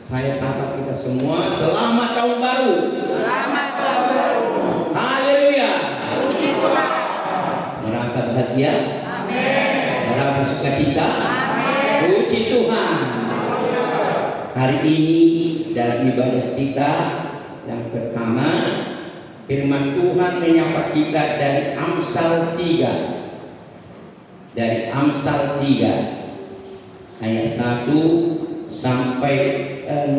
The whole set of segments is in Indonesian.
Saya sapa kita semua, selamat tahun baru. Selamat tahun baru. Haleluya. Puji Tuhan. Merasa bahagia? Amin. Merasa sukacita? Amin. Puji Tuhan. Hari ini dalam ibadah kita yang pertama, firman Tuhan menyapa kita dari Amsal 3. Dari Amsal 3 ayat 1 sampai 6.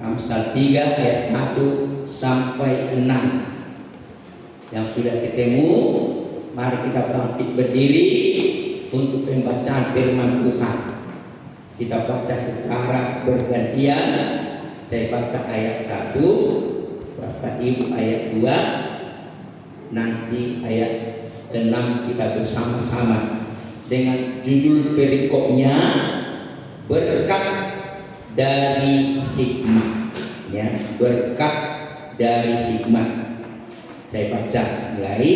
Amsal 3 ayat 1 sampai 6. Yang sudah ketemu, mari kita bangkit berdiri untuk pembacaan firman Tuhan. Kita baca secara bergantian. Saya baca ayat 1, Bapak Ibu ayat 2, nanti ayat 6 kita bersama-sama dengan judul perikopnya berkat dari hikmat, ya, berkat dari hikmat. Saya baca mulai.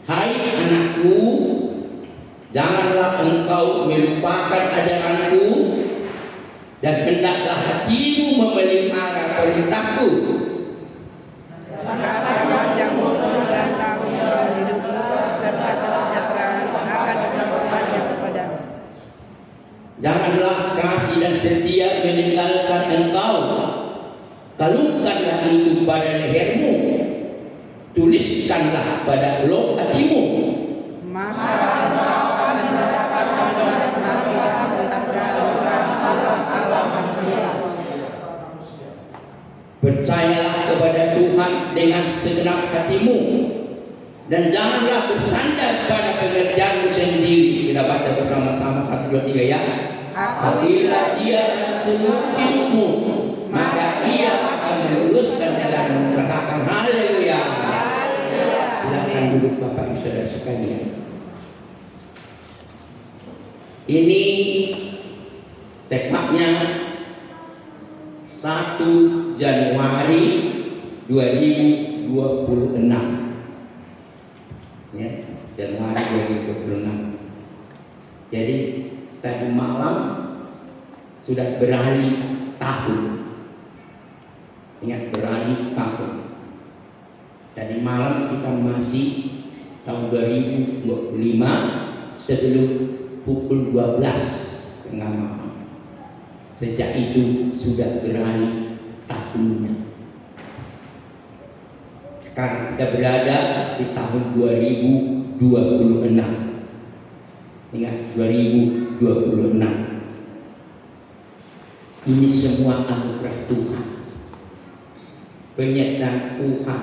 Hai anakku, janganlah engkau melupakan ajaranku, dan hendaklah hatimu memelihara perintahku. Maka panjangmu dan tahun hidupmu serta kesejahteraan akan ditambahkannya kepadamu. Janganlah kasih dan setia meninggalkan engkau. Kalungkanlah itu pada lehermu, tuliskanlah pada lok hatimu. Maka engkau akan mendapat keselamatan dan orang Allah sang Sias. Percayalah kepada Tuhan dengan segenap hatimu, dan janganlah bersandar pada pengerjaanmu sendiri. Kita baca bersama-sama 1, 2, 3 ya. Apabila Dia dalam seluruh hidupmu, maka Ia akan meluruskan jalanmu. Katakan haleluya. Silakan duduk Bapak Ibu Saudara sekalian. Ini tekmaknya 1 Januari 2026, ya, Januari 2026. Jadi tadi malam sudah beralih tahun. Ingat, beralih tahun. Tadi malam kita masih tahun 2025 sebelum pukul 12 tengah malam. Sejak itu sudah beralih tahunnya. Sekarang kita berada di tahun 2026. Ingat, 2026. Ini semua anugerah Tuhan, penyertaan Tuhan,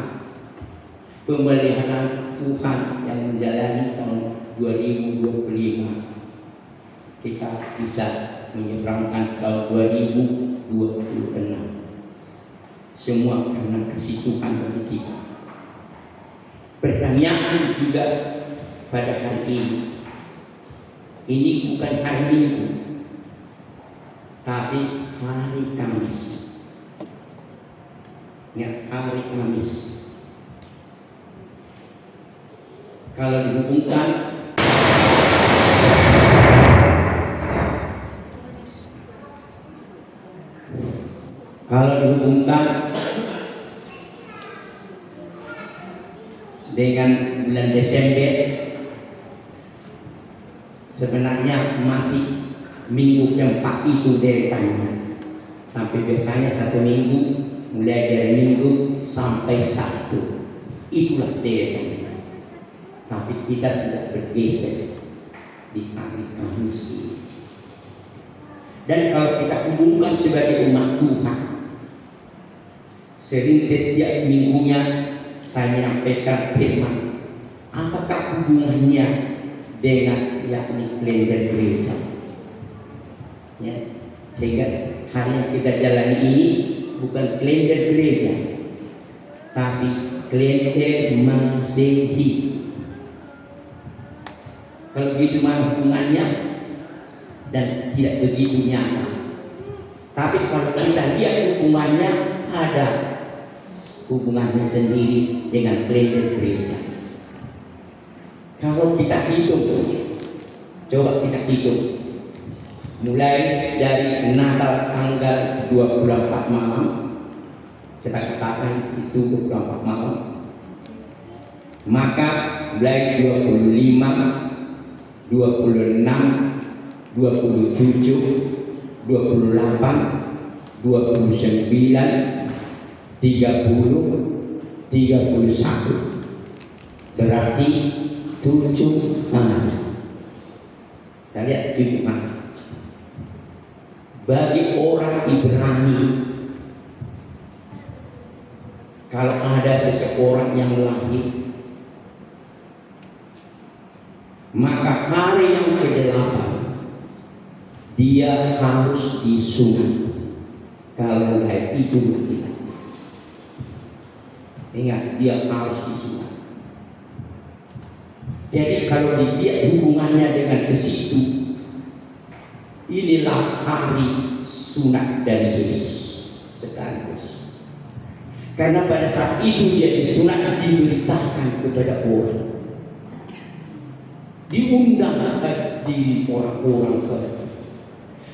pemeliharaan Tuhan yang menjalani tahun 2025. Kita bisa menyeberangkan tahun 2026. Semua karena kasih Tuhan bagi kita. Pertanyaan juga pada hari ini. Ini bukan hari Minggu, tapi hari Kamis. Ya, hari Kamis. Kalau dihubungkan dengan bulan Desember, sebenarnya masih minggu keempat itu deretannya. Sampai biasanya 1 minggu, mulai dari Minggu sampai Sabtu, itulah deretannya. Tapi kita sudah bergeser di hari Kamis ini. Dan kalau kita hubungkan sebagai umat Tuhan, sering setiap minggunya saya menyampaikan firman. Apakah hubungannya dengan yakni kalender gereja? Ya, sehingga hari yang kita jalani ini bukan kalender gereja, tapi kalender Masehi. Kalau begitu mana hubungannya? Dan tidak begitu nyata. Tapi kalau kita lihat hubungannya, ada hubungannya sendiri dengan kalender gereja. Kalau kita hitung, coba kita hitung, mulai dari Natal pada tanggal 24 malam, kita katakan itu 24 malam, maka mulai 25, 26, 27, 28, 29, 30, 31, berarti 7 hari. Kita lihat 7 hari. Bagi orang Ibrani, kalau ada seseorang yang lahir, maka hari yang ke-8 dia harus disunat. Kalau lahir itu laki-laki, ingat, dia harus disunat. Jadi kalau dilihat hubungannya dengan ke situ, inilah hari sunat dari Yesus sekaligus. Karena pada saat itu dia disunat, diberitakan kepada orang, diundang diri orang-orang kepada.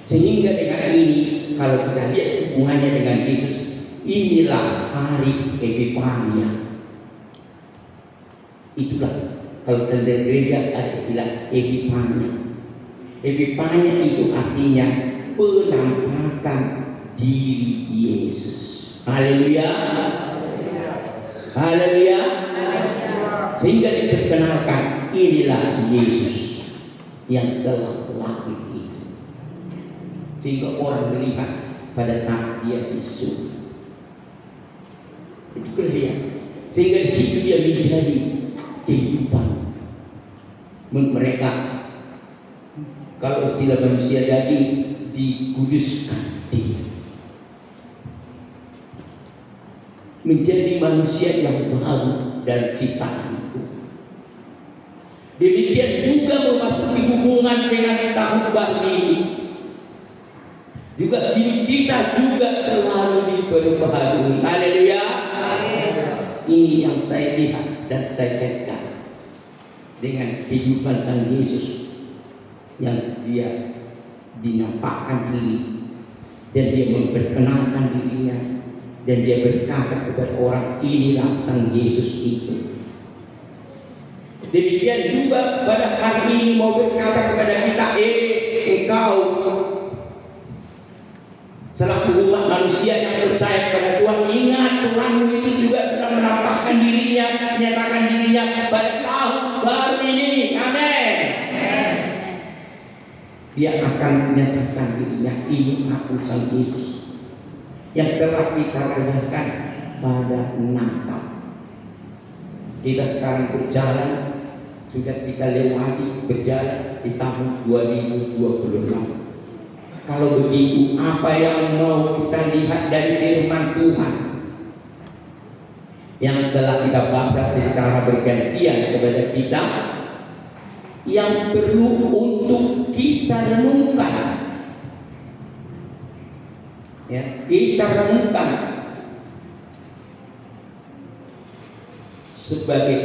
Sehingga dengan ini, kalau kita lihat hubungannya dengan Yesus, inilah hari Epifania. Itulah kalau dalam gereja ada istilah Epifania. Epifania itu artinya penampakan diri Yesus. Haleluya. Haleluya. Sehingga diperkenalkan inilah Yesus yang telah lahir itu. Sehingga orang melihat pada saat dia disunat. Itu kelihatan. Sehingga di situ dia menjadi kehidupan mereka. Kalau istilah manusia daging, dikuduskan dia menjadi manusia yang baru dan ciptaan Tuhan. Demikian juga memasuki hubungan dengan tahun baru ini. Juga diri kita juga selalu diperbaharui. Haleluya. Ini yang saya lihat dan saya kaitkan dengan kehidupan Sang Yesus yang dia dinampakkan diri dan dia memperkenalkan dirinya dan dia berkata kepada orang, inilah Sang Yesus itu. Demikian juga pada hari ini mau berkata kepada kita, engkau selaku umat manusia yang percaya kepada Tuhan, ingat Tuhanmu itu juga sedang menampakkan dirinya, menyatakan dirinya pada tahun baru ini. Amin. Dia akan menyatakan dirinya, ini aku Sang Yesus yang telah kita rayakan pada Natal. Kita sekarang berjalan, sudah kita lewati berjalan di tahun 2026. Kalau begitu, apa yang mau kita lihat dari firman Tuhan yang telah kita baca secara bergantian kepada kita, yang perlu untuk kita renungkan, ya, kita renungkan sebagai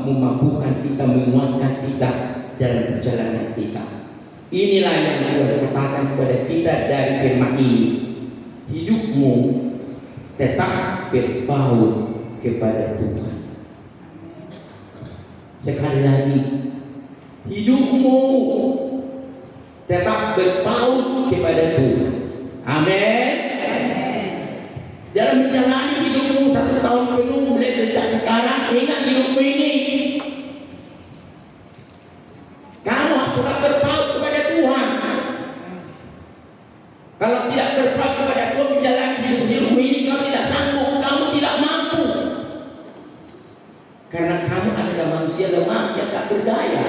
memampukan kita, menguatkan kita dalam perjalanan kita. Inilah yang Tuhan katakan kepada kita dari firman ini, hidupmu tetap berpaut kepada Tuhan. Sekali lagi, hidupmu tetap berpaut kepada Tuhan. Amin. Dalam menjalani hidupmu 1 tahun penuh, mulai sejak sekarang, ingat hidupmu ini, kamu sudah berpaut kepada Tuhan. Kalau tidak berpaut kepada Tuhan, menjalani hidupmu ini, kau tidak sanggup, kamu tidak mampu. Karena kamu adalah manusia lemah yang tak berdaya.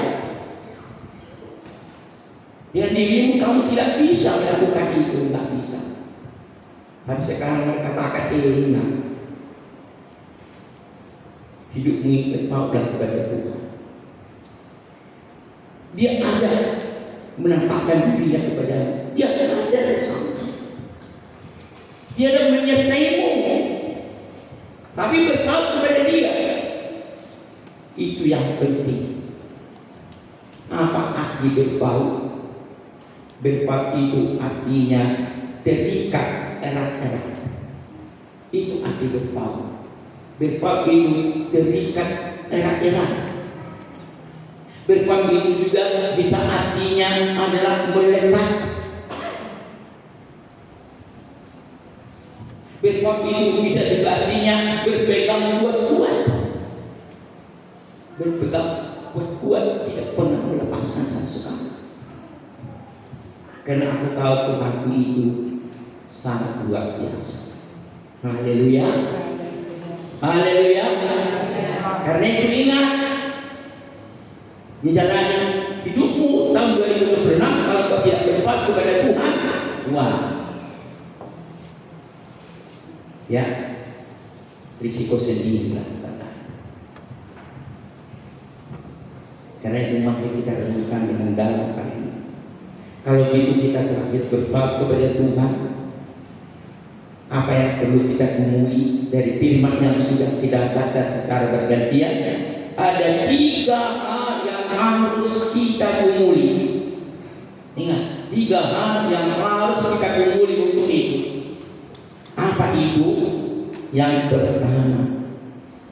Dengan dirimu kamu tidak bisa melakukan itu, tidak bisa. Tapi sekarang mereka katakan, ingat, hidupmu ini berpautlah kepada Tuhan. Dia ada menampakkan dirinya kepadamu. Dia akan ada bersama. Dia ada menyertaimu. Tapi berpaut kepada Dia. Itu yang penting. Apa arti berpaut? Berpaut itu artinya terikat erat-erat. Itu arti berpaut. Berpaut itu terikat erat-erat. Berpaut itu juga bisa artinya adalah melekat. Berpaut itu bisa juga artinya berpegang kuat-kuat. Berpegang kuat-kuat, tidak pernah melepaskan sama sekali. Karena aku tahu Tuhanku itu sangat luar biasa. Haleluya. Haleluya. Karena itu ingat, menjalani hidupmu tahun 2026 kalau kau tidak berpaut kepada Tuhan, wah, ya, risiko sendiri lah. Karena itu mari kita renungkan dengan dalam kali ini. Kalau gitu kita terakhir berpaut kepada Tuhan. Apa yang perlu kita temui dari firman yang sudah kita baca secara bergantian? Ada 3 hal yang harus kita umuli. Ingat, 3 hal yang harus kita umuli untuk itu. Apa itu? Yang pertama,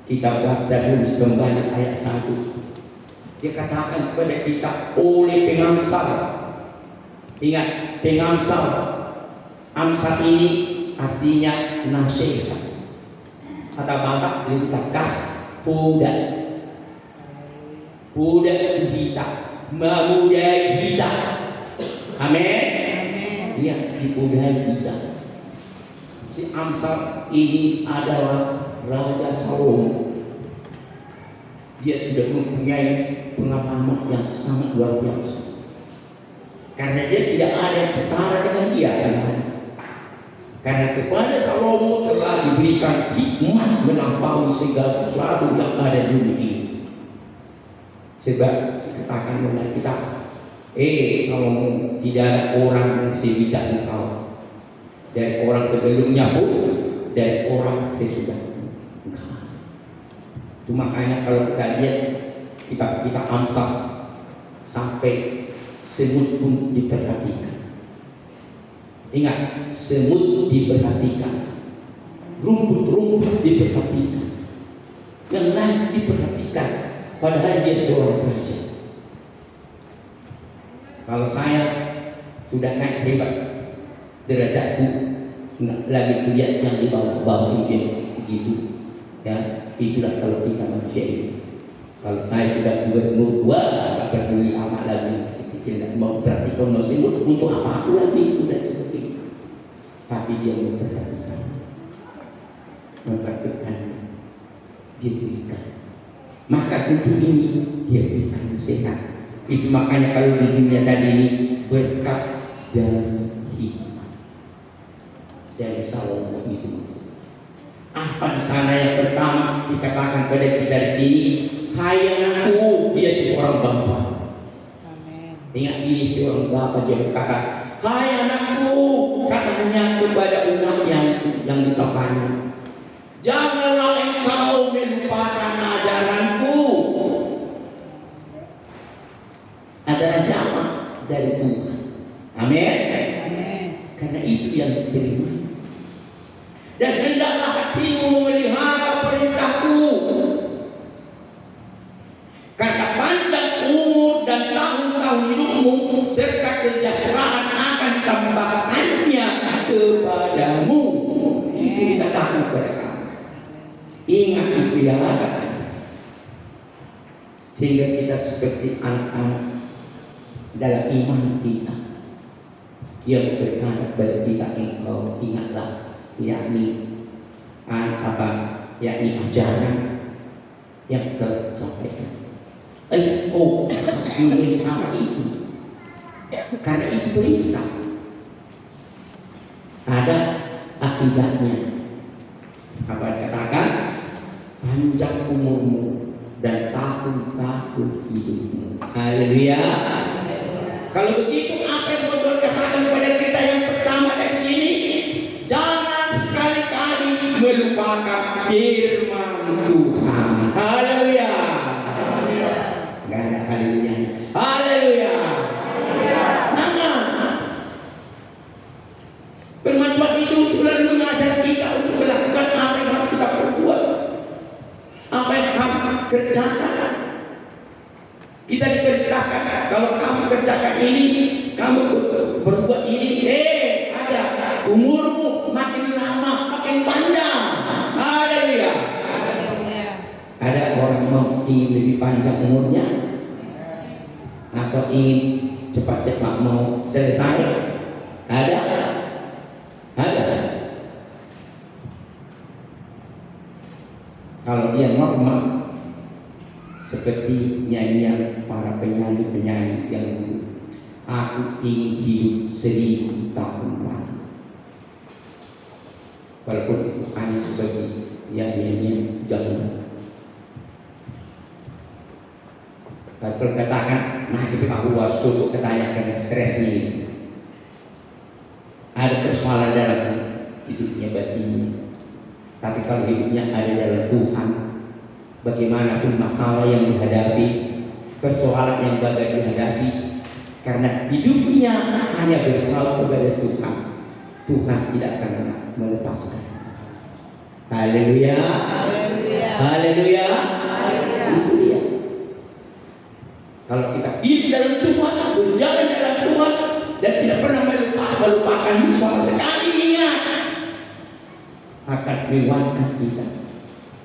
kita baca dulu kembali ayat 1. Dia katakan kepada kita oleh pengamsal. Ingat, pengamsal. Amsal ini artinya nasihat. Atau bahasa lebih tegas, budak. Budak kita, memudai kita. Amin. Iya, dipudai kita. Si Amsal ini adalah Raja Salomo. Dia sudah mempunyai pengalaman yang sangat luar biasa. Karena dia tidak ada yang setara dengan dia, kan? Karena kepada Salomo telah diberikan hikmat melampaui segala sesuatu yang ada di dunia ini. Sebab dikatakan oleh kita, Salomo, tidak ada orang yang sebijak engkau. Dari orang sebelumnya pun, dari orang sesudah engkau. Itu makanya kalau kita lihat kita Amsal sampai semut pun diperhatikan. Ingat, semut diperhatikan, rumput-rumput diperhatikan, yang lain diperhatikan, padahal dia seorang raja. Kalau saya sudah naik hebat derajatku, nggak lagi kuliah yang di bawah itu segitu, ya itulah kalau kita manusia ini. Kalau saya sudah umur 2, nggak peduli amat lagi kecil, nggak mau perhatikan mau semut untuk apa aku lagi itu dan seperti itu. Tapi dia memperhatikan, dia berikan. Maka untuk ini dia berikan nasihat. Itu makanya kalau di dunia tadi ini berkat dan hikmat dari Salomo itu. Apa di sana yang pertama dikatakan pada kita di sini? Hai anakku, dia seorang bapa. Ingat ini seorang bapa, dia berkata, hai anakku, katanya kepada umat yang disapanya, janganlah engkau melupakan ajaranku. Ajaran siapa? Dari Tuhan. Amin. Karena itu yang diterima. Dan hendaklah hatimu memelihara perintahku, karena panjang umur dan tahun-tahun hidupmu serta kesejahteraan akan tambahkannya kepadamu. Itu dikatakan kepada kamu. Ingat itu ya, sehingga kita seperti anak-anak dalam iman kita. Dia berkata kepada kita, engkau ingatlah, yakni ajaran yang telah disampaikan. Engkau harus memelihara itu, karena itu perintah. Ada akibatnya. Apa dikatakan? Panjang umurmu dan tahun-tahun hidupmu. Haleluya. Kalau begitu, apa yang Tuhan katakan kepada kita yang pertama dari sini? Jangan sekali-kali melupakan firman Tuhan. Haleluya. Enggak ada haleluya. Haleluya. Nama Firman Tuhan itu selalu mengajar kita untuk melakukan apa yang harus kita perbuat, apa yang harus kita kerjakan. Kita diperintahkan, kalau kamu kerjakan ini, kamu berbuat ini, ada umurmu makin lama, makin panjang. Haleluya. Ada orang mau ingin lebih panjang umurnya, atau ingin cepat-cepat mau selesai? Ada. Kalau dia normal, seperti nyanyian para penyanyi-penyanyi yang dulu, aku ingin hidup 1000 tahun lagi. Walaupun itu hanya sebagai nyanyian jauh. Tapi kalau katakan, nah kita harus suruh ketanyakan stres ini. Ada persoalan dalam hidupnya batinnya. Tapi kalau hidupnya ada dalam Tuhan, bagaimanapun masalah yang dihadapi, persoalan yang bakal dihadapi, karena hidupnya hanya berpaut kepada Tuhan, Tuhan tidak akan melepaskan. Haleluya. Haleluya. Itu dia. Kalau kita hidup dalam Tuhan, berjalan dalam Tuhan, dan tidak pernah melupakan sama sekali, ingat, akan mewarnai kita.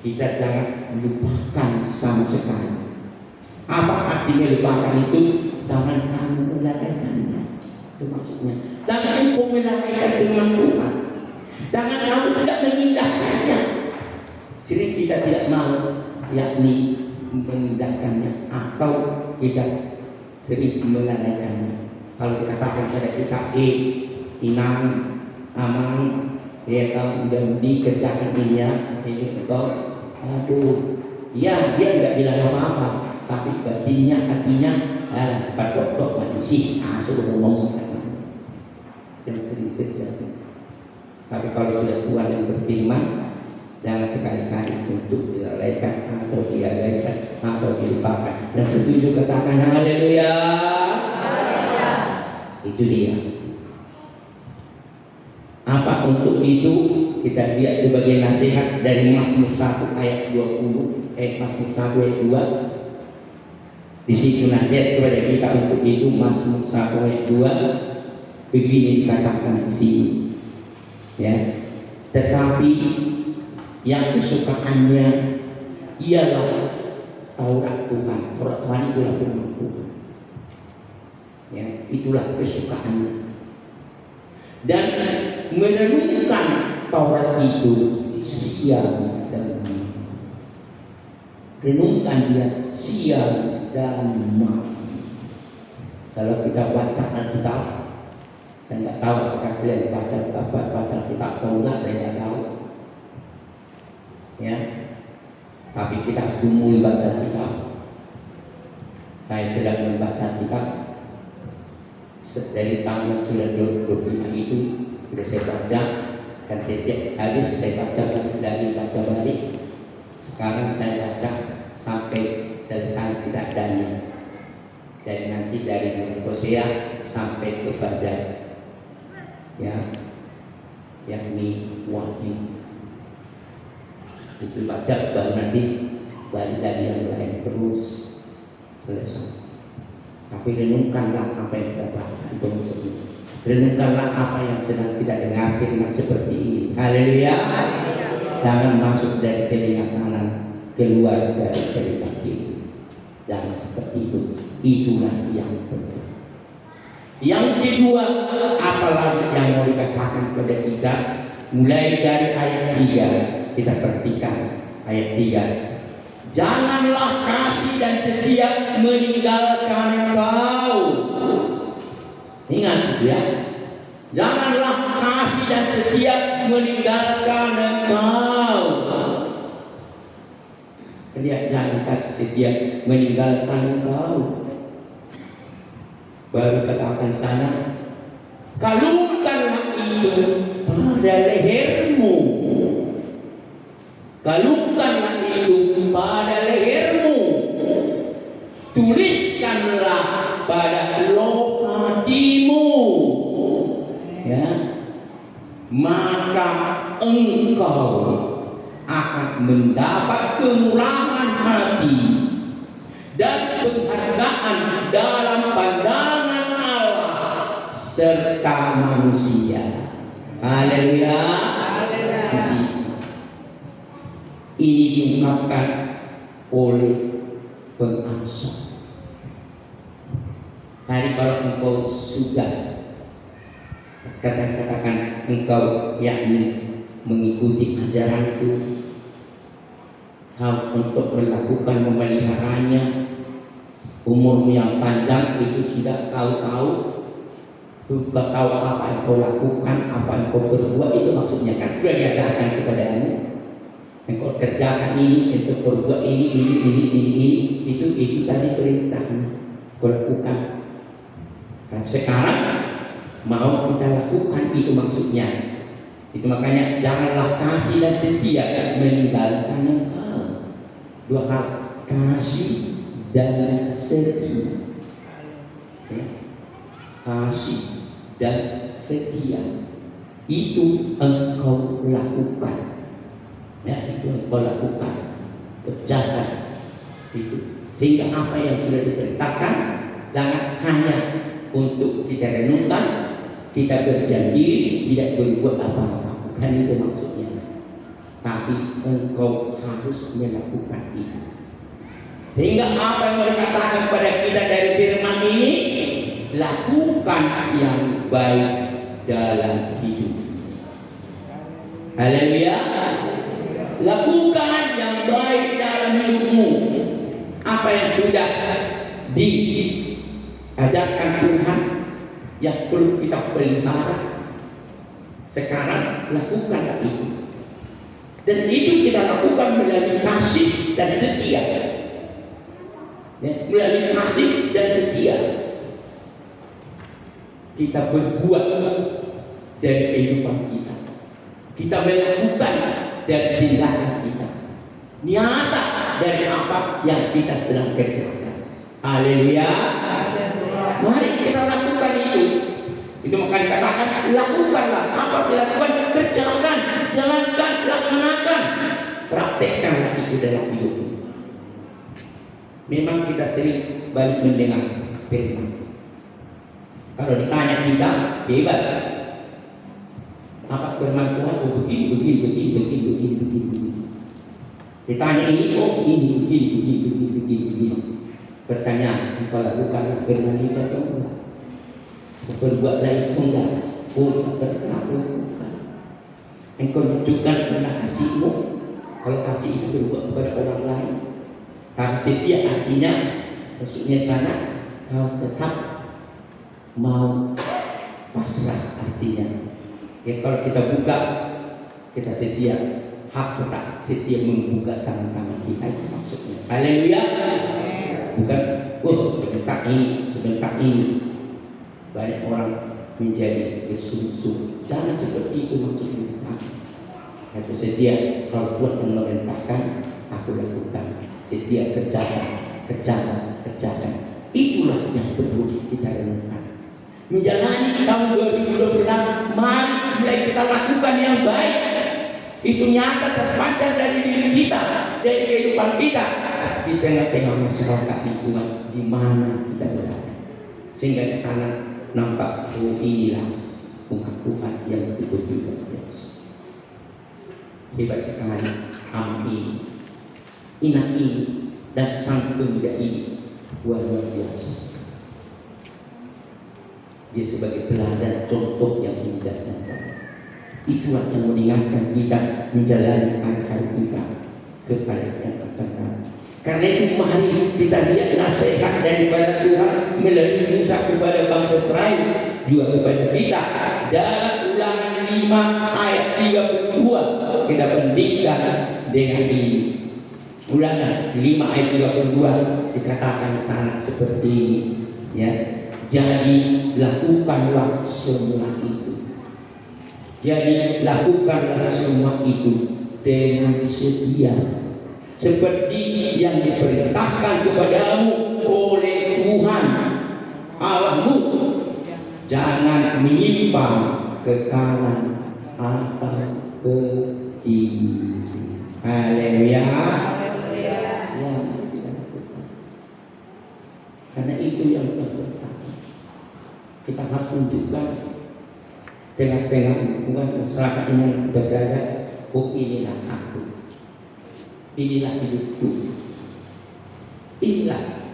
Kita jangan melupakan sama sekali. Apa artinya lupakan itu? Jangan kamu melalaikannya. Itu maksudnya. Jangan engkau melalaikan firman Tuhan. Jangan kamu tidak memindahkannya. Sering kita tidak mau, yakni memindahkannya, atau kita sering melalaikannya. Kalau dikatakan pada kita, Inang, Amang, dia tahu udah dikerjakan ini ya, ini engkau, aduh, ya dia nggak bilang apa-apa, tapi batinnya, hatinya, batok-batok manusia, sudah ngomong, jangan sering terjadi. Tapi kalau sudah Tuhan yang berfirman, jangan sekali-kali untuk dilalaikan atau diabaikan atau dilupakan. Dan setuju katakan haleluya. Itu dia. Apa untuk itu kita lihat sebagai nasihat dari Mazmur 1 ayat 20, Mazmur 1 ayat 2. Di situ nasihat kepada kita untuk itu. Mazmur 1 ayat 2 begini dikatakan di sini. Ya. Tetapi yang kesukaannya ialah Taurat Tuhan. Taurat Tuhan itulah firman Tuhan. Ya, itulah kesukaannya. Dan merenungkan Taurat itu siang dan malam. Renungkan dia siang dan malam. Kalau kita baca Alkitab, saya nggak tahu apakah kalian baca Alkitab atau enggak, saya nggak tahu. Ya, tapi kita semula baca Alkitab. Saya sedang membaca Alkitab. Dari tahun yang sudah 25 itu sudah saya baca, kan setiap hari saya baca lagi baca balik. Sekarang saya baca sampai selesai tidak Daniel, dan nanti dari Hosea sampai kepada ya yakni Wahyu. Itu baca baru nanti balik lagi yang lain terus selesai. Tapi renungkanlah apa yang kita baca itu maksudnya. Renungkanlah apa yang sedang kita dengar firman seperti ini. Haleluya. Jangan masuk dari telinga kanan, keluar dari telinga kiri. Jangan seperti itu. Itulah yang benar. Yang kedua, apalagi yang mau dikatakan kepada kita, mulai dari ayat 3, kita perhatikan ayat 3. Janganlah kasih dan setia meninggalkan engkau. Ingat ya, janganlah kasih dan setia meninggalkan engkau. Lihat, jangan kasih setia meninggalkan engkau. Baru katakan sana, kalungkanlah itu pada lehermu. Kalungkanlah itu pada lehermu. Tuliskanlah pada loh hatimu. Ya. maka engkau akan mendapat kemurahan hati dan penghargaan dalam pandangan Allah serta manusia. Haleluya. Ini diungkapkan oleh pengamsal. Tadi kalau engkau sudah katakan engkau yakni mengikuti ajaranku, kau untuk melakukan memeliharanya, umur yang panjang itu sudah kau tahu, kau tahu apa yang kau lakukan, apa yang kau berbuat, itu maksudnya kan sudah diajarkan kepadamu. Engkau kerjakan ini, engkau berbuat ini, itu tadi perintahnya kau lakukan. Nah, sekarang mau kita lakukan, itu maksudnya. Itu makanya janganlah kasih dan setia meninggalkan engkau. Dua hal, kasih dan setia. Kasih dan setia itu engkau lakukan. Ya, itu engkau lakukan, kerjakan itu. Sehingga apa yang sudah diperintahkan jangan hanya untuk kita renungkan, kita berdiam diri, tidak berbuat apa-apa. Bukan itu maksudnya. Tapi engkau harus melakukan itu. Sehingga apa yang dikatakan kepada kita dari firman ini, lakukan yang baik dalam hidup. Haleluya. Lakukan yang baik dalam hidupmu. Apa yang sudah diajarkan Tuhan yang perlu kita pelihara, sekarang lakukanlah itu. Dan itu kita lakukan melalui kasih dan setia. Ya, melalui kasih dan setia kita berbuat dari kehidupan kita. Kita melakukan dari tindakan kita, nyata dari apa yang kita sedang kerjakan. Haleluya. Mari kita lakukan itu. Itu maka dikatakan lakukanlah apa dilakukan, kerjakan, jalankan, laksanakan, praktekkanlah itu dalam hidupmu. Memang kita sering balik mendengar firman. Kalau ditanya kita bebas. Apa firman Tuhan? Oh begini. Ditanya ini, oh ini begini. Pertanyaan, engkau lakukanlah firman itu atau enggak? Berbuat lain enggak? Oh tak pernah lakukan. Engkau tunjukkan kepada kasihmu. Kalau kasih itu berbuat kepada orang lain. Karena setia artinya, maksudnya sana kau tetap mau pasrah artinya. Ya kalau kita buka, kita setia, harus tetap setia membuka tangan-tangan kita, itu maksudnya. Haleluya. Bukan, sebentar ini. Banyak orang menjadi bersungguh-sungguh. Jangan seperti itu maksudnya. Kata setia, kalau Tuhan memerintahkan, aku lakukan. Setia kerjakan. Itulah yang perlu kita renungkan. Menjalani tahun 2026, mari mulai kita lakukan yang baik. Itu nyata terpancar dari diri kita, dari kehidupan kita, di tengah-tengah masyarakat lingkungan di mana kita berada. Sehingga di sana nampak, oh inilah umat Tuhan yang betul-betul luar biasa. Hebat sekali amat ini, inak ini, dan sang pemuda ini luar biasa. Dia sebagai teladan contoh yang indah dan baik. Itulah yang mengingatkan kita menjalani hari-hari kita kepada yang akan datang. Karena itu mari kita lihat nasihat daripada Tuhan melalui Musa kepada bangsa Israel, juga kepada kita dalam Ulangan 5 ayat 32. Kita bandingkan dengan ini. Ulangan 5 ayat 32 dikatakan sana seperti ini, ya. Jadi lakukanlah semua itu. Jadi lakukanlah semua itu dengan setia, seperti yang diperintahkan kepadamu oleh Tuhan Allahmu. Jangan menyimpang ke kanan atau kecil. Haleluya. Ya, karena itu yang pertama. Kita harus tunjukkan tengah-tengah lingkungan masyarakat yang berada. Oh, inilah aku, inilah hidupku, inilah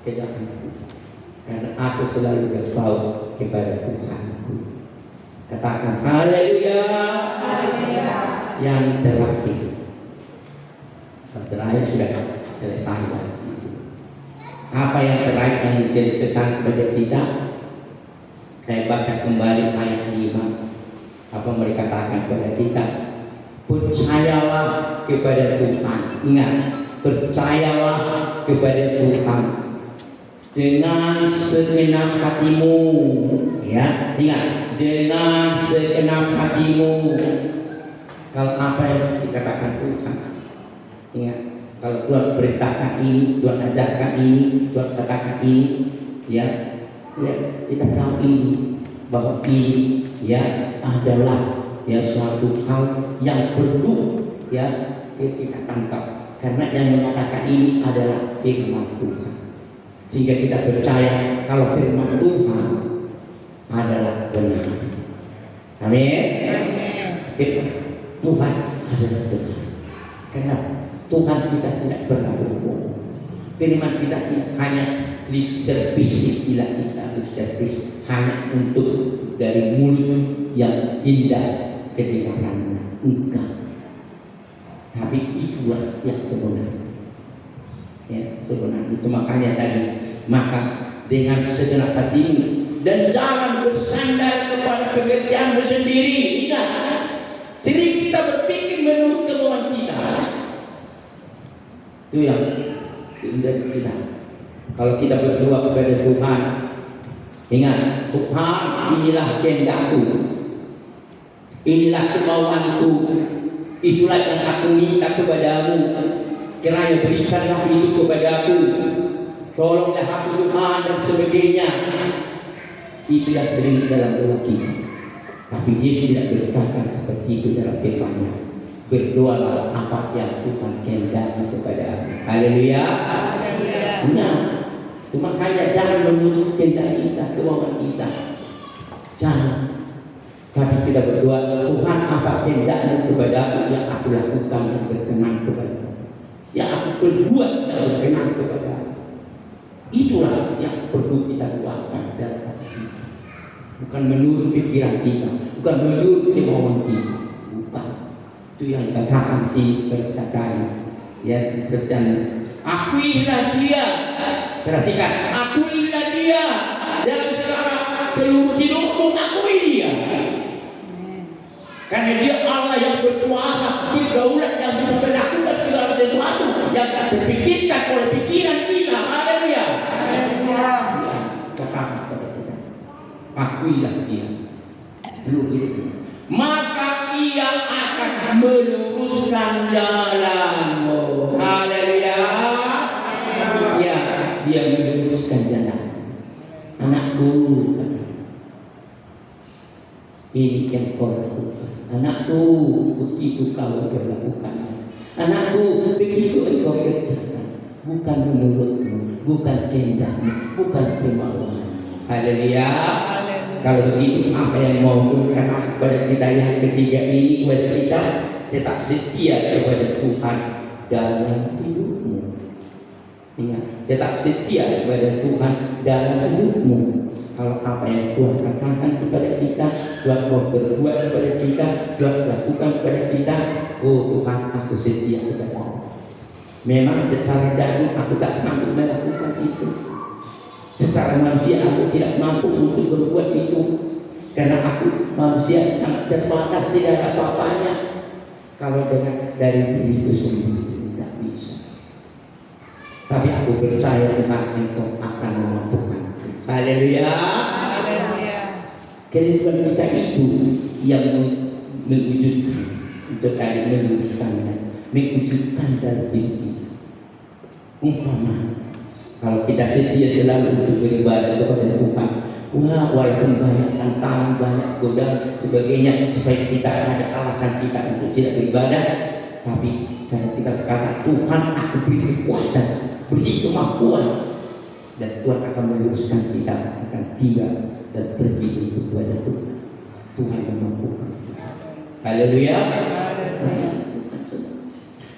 kedatanganku. Karena aku selalu berpaut kepada Tuhanku. Katakan haleluya. Yang terakhir. Terakhir sudah selesai. Apa yang terakhir yang menjadi pesan kepada kita? Saya baca kembali ayat 5. Apa mereka katakan kepada kita? Percayalah kepada Tuhan. Ingat, percayalah kepada Tuhan dengan segenap hatimu. Ya, ingat, dengan segenap hatimu. Kalau apa yang dikatakan Tuhan, ingat, kalau Tuhan perintahkan ini, Tuhan ajarkan ini, Tuhan katakan ini, ya kita tahu ini, bahwa ini ya adalah ya suatu hal yang perlu ya kita tangkap, karena yang mengatakan ini adalah firman Tuhan, sehingga kita percaya kalau firman Tuhan adalah benar. Amin. Firman Tuhan adalah benar, karena Tuhan kita tidak pernah berbohong. Firman kita tidak hanya lip service, istilah kita lip service hanya untuk dari mulut yang indah kedengarannya, enggak. Tapi itulah yang sebenarnya. Ya, sebenarnya itu makanya tadi, maka dengan segenap hatimu dan jangan bersandar kepada pengertianmu sendiri. Ingat, sering kita berpikir menurut kemauan kita. Itu yang dari kita. Kalau kita berdoa kepada Tuhan, ingat, Tuhan inilah kehendakku, inilah kemauanku, itulah yang aku minta kepadamu, kiranya berikanlah itu kepadaku, tolonglah aku Tuhan dan sebagainya. Itu yang sering dalam doa kita. Tapi Yesus tidak berkata seperti itu dalam firman-Nya. Berdoalah apa yang Tuhan kehendaki kepada aku. Haleluya. Nah, itu makanya jangan menurut kehendak kita, kemauan kita. Jangan. Tapi kita berdoa, Tuhan apa kehendak-Mu kepada aku yang aku lakukan yang berkenan kepada-Mu, yang aku berbuat yang berkenan kepada-Mu. Itulah yang perlu kita doakan dalam hati kita. Bukan menurut pikiran kita, bukan menurut kemauan kita. Bukan. Itu yang dikatakan si perkataan ya, dan akuilah dia. Perhatikan, akuilah dia dalam seluruh hidupmu, akui dia. Karena dia Allah yang berkuasa, berdaulat, yang bisa melakukan segala sesuatu yang tak terpikirkan oleh pikiran kita. Haleluya. Ya, katakan kepada kita, akuilah dia seluruh hidupmu, maka ia akan meluruskan jalanmu. Haleluya. Ya, dia meluruskan jalan. Anakku, kata, ini yang kau lakukan. Anakku, begitu kau berlakukan. Anakku, begitu engkau kerjakan. Bukan menurutmu, bukan kehendakmu, bukan kemauan. Haleluya. Kalau begitu, apa yang mau Tuhan kepada kita yang ketiga ini, kepada kita tetap setia kepada Tuhan dalam hidupmu. Ingat, tetap setia kepada Tuhan dalam hidupmu. Kalau apa yang Tuhan katakan kepada kita, Tuhan mau berbuat kepada kita, Tuhan lakukan kepada kita, oh Tuhan, aku setia kepada-Mu. Memang secara daging aku tak sanggup melakukan itu. Secara manusia aku tidak mampu untuk berbuat itu, karena aku manusia sangat terbatas, tidak ada apa-apanya. Kalau dengan dari diriku sendiri tidak bisa. Tapi aku percaya Tuhan, Engkau akan memampukan. Haleluya. Kehidupan kita itu yang mewujudkan, untuk tadi meluruskan dan mewujudkan dalam diri kita. Umpama kalau kita setia selalu untuk beribadah kepada Tuhan, Wah, walaupun banyak tantangan, banyak godaan sebagainya, supaya kita ada alasan kita untuk tidak beribadah, tapi karena kita berkata, Tuhan aku beri kekuatan, beri kemampuan, dan Tuhan akan meluruskan kita, akan tinggal dan pergi untuk kepada Tuhan. Tuhan memampukan. Haleluya.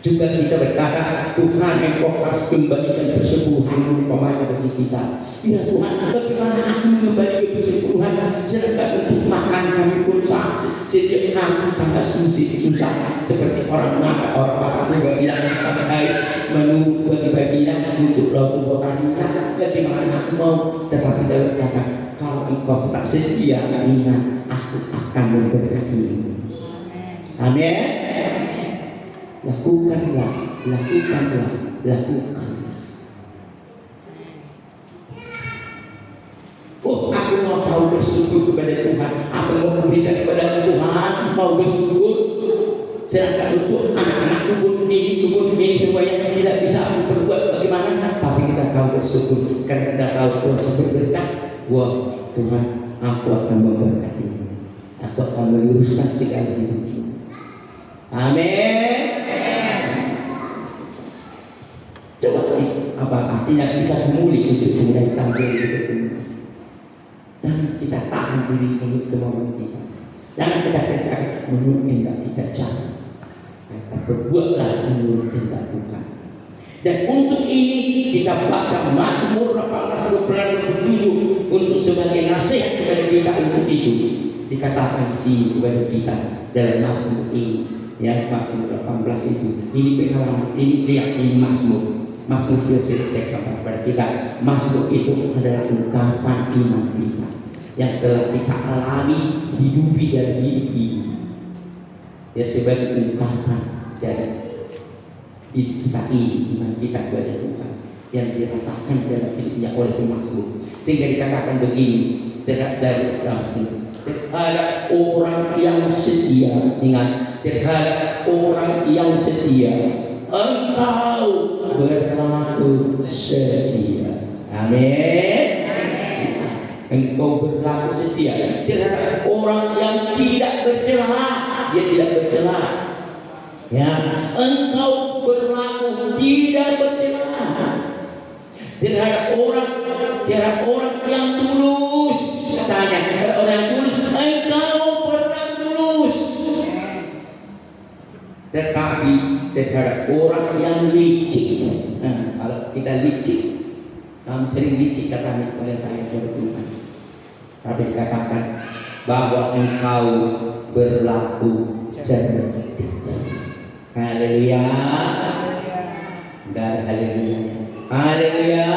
Juga kita berkata, Tuhan Engkau harus kembalikan persepuluhan umpamanya bagi kita. Ya Tuhan, bagaimana aku mengembalikan persepuluhan? Sedangkan untuk makan kami pun setiap hari sangat susah. Seperti orang makan, orang makan juga bilang kami harus menunggu bagi-bagian untuk laut botaninya. Bagaimana aku mau? Tetapi dia berkata, kalau Engkau tak setia, ingat aku akan memberkatimu. Amin. Lakukanlah. Oh, aku mau tahu bersyukur kepada Tuhan. Aku mau memberikan kepada Tuhan, mau bersyukur. Sedangkan untuk anak-anak kebun ini semuanya tidak bisa aku perbuat bagaimana. Tapi kita tahu bersyukur karena kita tahu Tuhan sebut berkat. Wah, Tuhan, aku akan memberkatimu. Aku akan meluruskan segala hidupmu. Amin. Coba apa artinya kita memulih untuk mulai tampil hidup ini. Jangan kita tahan diri menurut kemauan kita. Jangan kita kerjakan menurut kehendak kita cara. Kita berbuatlah menurut kehendak Tuhan. Dan untuk ini kita baca Mazmur 18:27 untuk sebagai nasihat kepada kita untuk itu. Dikatakan sih kepada kita dalam Mazmur ini, ya Mazmur 18 itu. Ini pengalaman, ini lihat ini Mazmur selesai kepada kita. Mazmur itu adalah ungkapan iman kita yang telah kita alami, hidupi dan hidup ini. Ya sebagai ungkapan dari kita ini, iman kita kepada Tuhan yang dirasakan dalam hidupnya oleh pemazmur. Sehingga dikatakan begini dari Mazmur, terhadap orang yang setia, ingat, terhadap orang yang setia Engkau berlaku setia. Amin. Engkau berlaku setia terhadap orang yang tidak bercela. Dia tidak bercela. Ya, Engkau berlaku tidak bercela terhadap orang yang tulus. Katanya terhadap orang yang tulus, Engkau berlaku tulus. Tetapi terhadap orang yang licik, kalau kita licik, kamu sering licik katanya oleh saya kepada Tuhan. Tapi dikatakan bahwa Engkau berlaku cerdik. Haleluya. Enggak ada haleluya. Haleluya.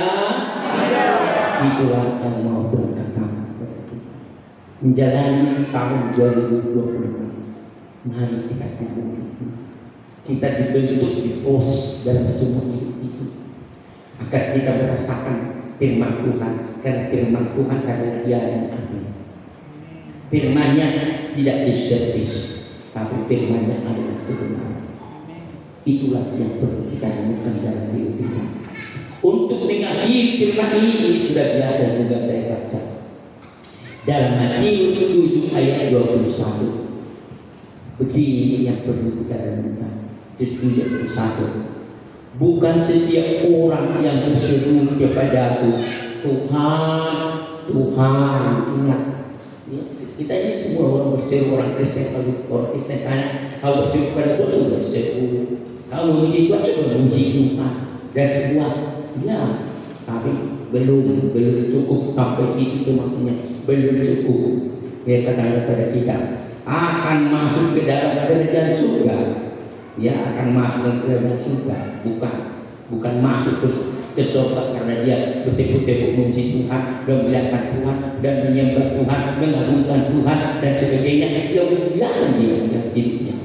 Itulah yang mau Tuhan katakan kepada kita. Menjalani tahun 2020. Mari kita kumpul. Kita dibentuk di pos dalam semua hidup itu agar kita merasakan firman Tuhan, karena firman Tuhan adalah ya dan amin. Firman-Nya tidak diservis, tapi firman-Nya adalah kebenaran. Itulah yang perlu kita renungkan dalam hidup kita. Untuk mengakhiri firman ini sudah biasa juga saya baca dalam Matius 7 ayat 21. Begini yang perlu kita renungkan. 71. Bukan setiap orang yang berseru kepadaku, Tuhan, Tuhan. Ingat, kita ini semua orang berseru, orang Kristen. Kalau orang Kristen tanya, kalau berseru kepada Tuhan, berseru. Kalau memuji Tuhan, memuji Tuhan. Dan semua, ya, tapi belum cukup sampai situ maksudnya, belum cukup. Dia katakan kepada kita, akan masuk ke dalam kerajaan surga. Ya, akan masuk ke dalam surga, bukan masuk ke surga karena dia betul-betul memuji Tuhan, dan memuliakan Tuhan, dan menyembah Tuhan, mengagungkan Tuhan dan sebagainya. Dia memuliakan dia dalam hidupnya.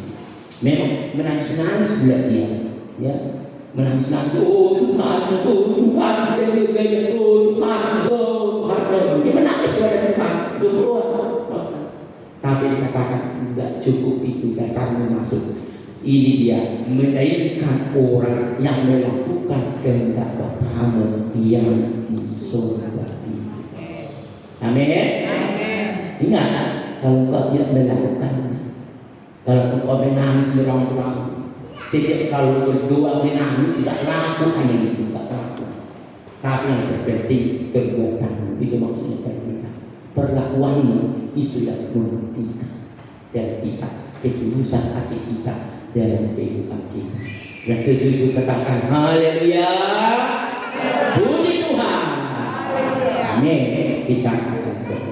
Memang menangis-nangis pula dia, ya, menangis-nangis. Oh Tuhan, dan juga ya, oh Tuhan, dia menangis kepada Tuhan, tapi dikatakan enggak cukup itu dasarnya masuk. Ini dia, melainkan orang yang melakukan kehendak Bapamu yang di surga. Amin. Ingat, kalau kau tidak melakukan, kalau kau menangis berang-berang, setiap kalau berdoa menangis tidak lakukan itu, tak laku. Tapi yang terpenting perbuatan itu maksudnya kita. Perlakuanmu itu yang membuktikan dan kita ketulusan hati kita dalam kehidupan kita. Yang setuju katakan haleluya. Puji Tuhan. Amin. Kita akan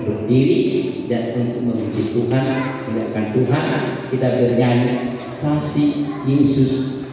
berdiri dan untuk memuji Tuhan, memuliakan Tuhan, kita bernyanyi kasih Yesus